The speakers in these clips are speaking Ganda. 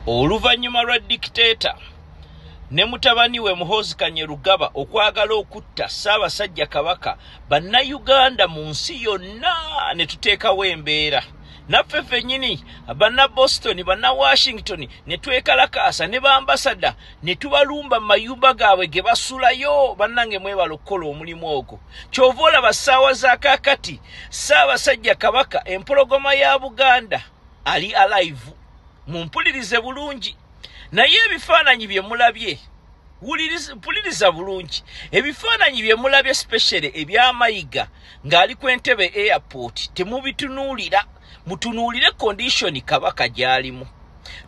Oluvannyuma lwa dictator ne mutabani we Muhoozi Kainerugaba okwagala okutta Ssaabasajja Kabaka bannayuganda mu nsi yonna ne tuteekawo embeera naffe ffennyini banna Boston banna Washington ne twekalakaasa ne baambasada ne tubalumba mu mayumba gaabwe ge basulayo bannange mwebala okukola omulimu ogwo kyova olaba ssaawa za kaakati Ssaabasajja Kabaka empologoma ya Buganda ali alive mumpulirize bulungi naye ebifaananyi bye mulabye mpuliriza bulungi ebifaananyi bye mulabye specially ebyamayiga ng'ali ku Entebbe airport temubitunuulira mutunuulire condition Kabaka gy'alimu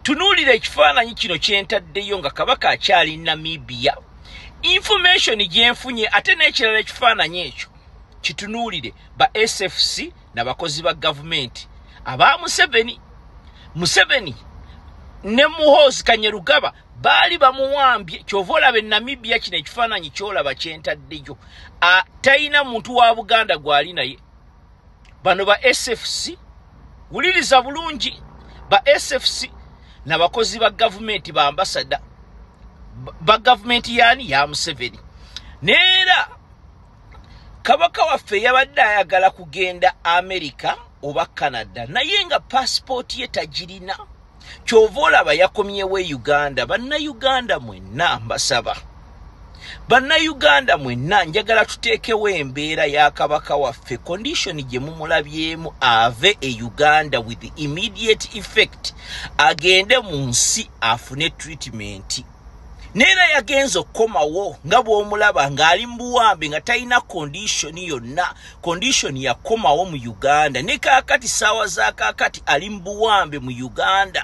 tunuulire ekifaananyi kino kyentaddeyo nga Kabaka akyali Namibia information gyenfunye ate n'ekirala ekifaananyi ekyo kitunuulire ba SFC n'abakozi ba gavumenti aba Museveni ne Muhoozi Kainerugaba baali bamuwambye kyova olaba Namibia kino ekifaananyi kyolaba kyentaddeyo talina muntu wa Buganda gwali naye bano ba SFC wuliriza bulungi ba SFC n'abakozi ba gavumenti ba ambasada ba gavumenti yani ya Museveni neera Kabaka waffe yabadde ayagala kugenda America oba Canada naye nga passport ye tagirina kyova olaba yakomyewo Uganda bannayuganda mwenna mbasaba bannayuganda mwenna njagala tuteekewo embeera ya Kabaka waffe condition gye mumulabyemu ave Uganda with immediate effect agende mu nsi afune treatment neera yagenza okukomawo nga bw'omulaba ng'ali mu buwambe nga talina condition yonna condition yakomawo mu Uganda ne kaakati ssaawa za kaakati ali mu buwambe mu Uganda